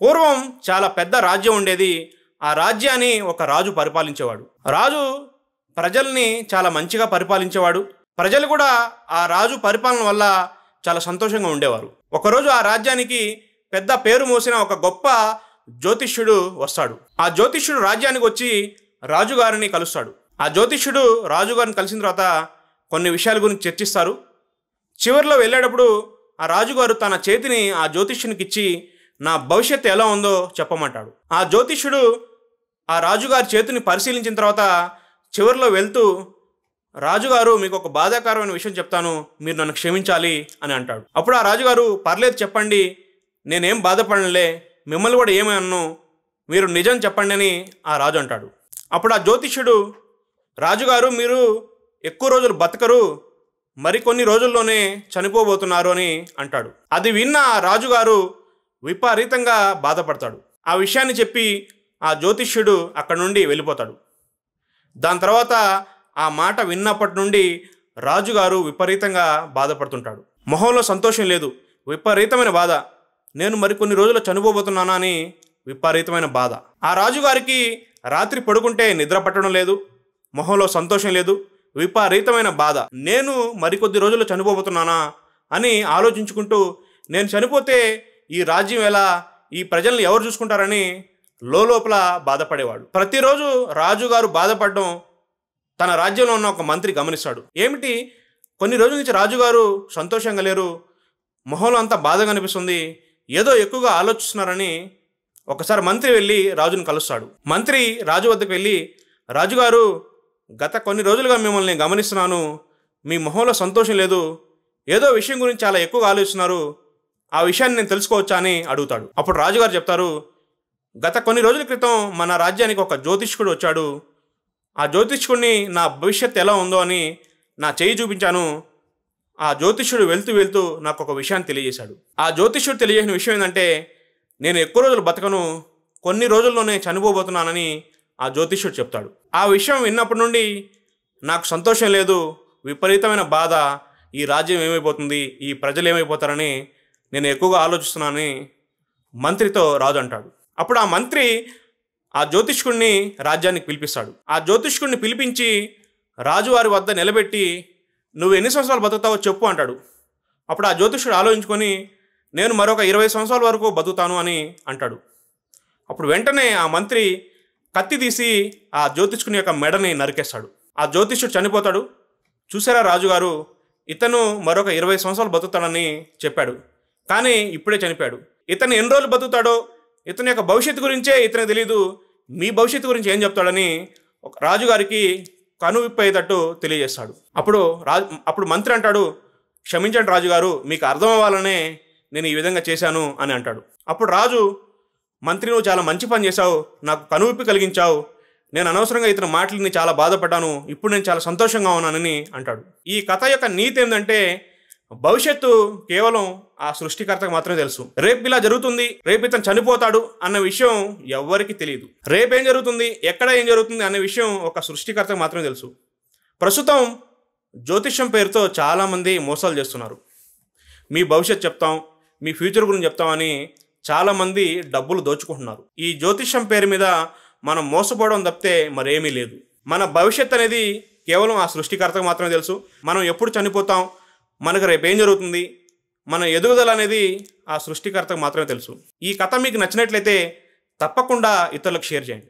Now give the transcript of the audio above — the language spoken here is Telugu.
పూర్వం చాలా పెద్ద రాజ్యం ఉండేది. ఆ రాజ్యాన్ని ఒక రాజు పరిపాలించేవాడు. రాజు ప్రజల్ని చాలా మంచిగా పరిపాలించేవాడు. ప్రజలు కూడా ఆ రాజు పరిపాలన వల్ల చాలా సంతోషంగా ఉండేవారు. ఒకరోజు ఆ రాజ్యానికి పెద్ద పేరు మోసిన ఒక గొప్ప జ్యోతిష్యుడు వస్తాడు. ఆ జ్యోతిష్యుడు రాజ్యానికి వచ్చి రాజుగారిని కలుస్తాడు. ఆ జ్యోతిష్యుడు రాజుగారిని కలిసిన తర్వాత కొన్ని విషయాల గురించి చర్చిస్తారు. చివరిలో వెళ్ళేటప్పుడు ఆ రాజుగారు తన చేతిని ఆ జ్యోతిష్యునికి ఇచ్చి నా భవిష్యత్తు ఎలా ఉందో చెప్పమంటాడు. ఆ జ్యోతిష్యుడు ఆ రాజుగారి చేతిని పరిశీలించిన తర్వాత చివరిలో వెళ్తూ, రాజుగారు మీకు ఒక బాధాకరమైన విషయం చెప్తాను, మీరు నన్ను క్షమించాలి అని అంటాడు. అప్పుడు ఆ రాజుగారు పర్లేదు చెప్పండి, నేనేం బాధపడలే, మిమ్మల్ని కూడా ఏమీ అన్ను, మీరు నిజం చెప్పండి అని ఆ రాజు అంటాడు. అప్పుడు ఆ జ్యోతిష్యుడు, రాజుగారు మీరు ఎక్కువ రోజులు బతకరు, మరికొన్ని రోజుల్లోనే చనిపోబోతున్నారు అని అంటాడు. అది విన్న రాజుగారు విపరీతంగా బాధపడతాడు. ఆ విషయాన్ని చెప్పి ఆ జ్యోతిష్యుడు అక్కడి నుండి వెళ్ళిపోతాడు. దాని తర్వాత ఆ మాట విన్నప్పటి నుండి రాజుగారు విపరీతంగా బాధపడుతుంటాడు. మొహంలో సంతోషం లేదు, విపరీతమైన బాధ. నేను మరికొన్ని రోజులు చనిపోబోతున్నానా అని విపరీతమైన బాధ. ఆ రాజుగారికి రాత్రి పడుకుంటే నిద్ర పట్టడం లేదు, మొహంలో సంతోషం లేదు, విపరీతమైన బాధ. నేను మరికొద్ది రోజులు చనిపోబోతున్నానా అని ఆలోచించుకుంటూ, నేను చనిపోతే ఈ రాజ్యం ఎలా, ఈ ప్రజల్ని ఎవరు చూసుకుంటారని లోపల బాధపడేవాడు. ప్రతిరోజు రాజుగారు బాధపడడం తన రాజ్యంలో ఉన్న ఒక మంత్రి గమనిస్తాడు. ఏమిటి, కొన్ని రోజుల నుంచి రాజుగారు సంతోషంగా లేరు, మొహంలో అంతా బాధగా అనిపిస్తుంది, ఏదో ఎక్కువగా ఆలోచిస్తున్నారని ఒకసారి మంత్రి వెళ్ళి రాజును కలుస్తాడు. మంత్రి రాజు వద్దకు వెళ్ళి, రాజుగారు గత కొన్ని రోజులుగా మిమ్మల్ని గమనిస్తున్నాను, మీ మొహంలో సంతోషం లేదు, ఏదో విషయం గురించి చాలా ఎక్కువగా ఆలోచిస్తున్నారు, ఆ విషయాన్ని నేను తెలుసుకోవచ్చా అని అడుగుతాడు. అప్పుడు రాజుగారు చెప్తారు, గత కొన్ని రోజుల క్రితం మన రాజ్యానికి ఒక జ్యోతిష్కుడు వచ్చాడు. ఆ జ్యోతిష్కుడిని నా భవిష్యత్తు ఎలా ఉందో అని నా చేయి చూపించాను. ఆ జ్యోతిష్యుడు వెళ్తూ వెళ్తూ నాకు ఒక విషయాన్ని తెలియజేశాడు. ఆ జ్యోతిష్యుడు తెలియజేసిన విషయం ఏంటంటే, నేను ఎక్కువ రోజులు బతకను, కొన్ని రోజుల్లోనే చనిపోబోతున్నానని ఆ జ్యోతిష్యుడు చెప్తాడు. ఆ విషయం విన్నప్పటి నుండి నాకు సంతోషం లేదు, విపరీతమైన బాధ, ఈ రాజ్యం ఏమైపోతుంది, ఈ ప్రజలు ఏమైపోతారని నేను ఎక్కువగా ఆలోచిస్తున్నానని మంత్రితో రాజు అంటాడు. అప్పుడు ఆ మంత్రి ఆ జ్యోతిష్కుడిని రాజ్యానికి పిలిపిస్తాడు. ఆ జ్యోతిష్కుడిని పిలిపించి రాజువారి వద్ద నిలబెట్టి, నువ్వు ఎన్ని సంవత్సరాలు బతుకుతావో చెప్పు అంటాడు. అప్పుడు ఆ జ్యోతిష్కుడు ఆలోచించుకొని, నేను మరొక 20 సంవత్సరాల వరకు బతుకుతాను అని అంటాడు. అప్పుడు వెంటనే ఆ మంత్రి కత్తి తీసి ఆ జ్యోతిష్కుని యొక్క మెడని నరికేస్తాడు. ఆ జ్యోతిష్యుడు చనిపోతాడు. చూసారా రాజుగారు, ఇతను మరొక 20 సంవత్సరాలు బతుకుతాడని చెప్పాడు, కానీ ఇప్పుడే చనిపోయాడు. ఇతను ఎన్ని రోజులు బతుకుతాడో, ఇతని యొక్క భవిష్యత్తు గురించే ఇతనికి తెలియదు, మీ భవిష్యత్తు గురించి ఏం చెప్తాడని ఒక రాజుగారికి కనువిప్పేటట్టు తెలియజేస్తాడు. అప్పుడు మంత్రి అంటాడు, క్షమించండి రాజుగారు, మీకు అర్థం అవ్వాలనే నేను ఈ విధంగా చేశాను అని అంటాడు. అప్పుడు రాజు, మంత్రి నువ్వు చాలా మంచి పని చేశావు, నాకు కనువిప్పి కలిగించావు, నేను అనవసరంగా ఇతని మాటలని చాలా బాధపడ్డాను, ఇప్పుడు నేను చాలా సంతోషంగా ఉన్నానని అంటాడు. ఈ కథ యొక్క నీతి ఏంటంటే, భవిష్యత్తు కేవలం ఆ సృష్టికర్తకు మాత్రమే తెలుసు. రేపు ఇలా జరుగుతుంది, రేపు ఇతను చనిపోతాడు అన్న విషయం ఎవ్వరికి తెలియదు. రేపు ఏం జరుగుతుంది, ఎక్కడ ఏం జరుగుతుంది అనే విషయం ఒక సృష్టికర్తకు మాత్రమే తెలుసు. ప్రస్తుతం జ్యోతిష్యం పేరుతో చాలామంది మోసాలు చేస్తున్నారు. మీ భవిష్యత్తు చెప్తాం, మీ ఫ్యూచర్ గురించి చెప్తామని చాలామంది డబ్బులు దోచుకుంటున్నారు. ఈ జ్యోతిష్యం పేరు మీద మనం మోసపోవడం తప్పితే మరేమీ లేదు. మన భవిష్యత్తు అనేది కేవలం ఆ సృష్టికర్తకు మాత్రమే తెలుసు. మనం ఎప్పుడు చనిపోతాం, మనకు రేపు ఏం జరుగుతుంది, మన ఎదుగుదల అనేది ఆ సృష్టికర్తకు మాత్రమే తెలుసు. ఈ కథ మీకు నచ్చినట్లయితే తప్పకుండా ఇతరులకు షేర్ చేయండి.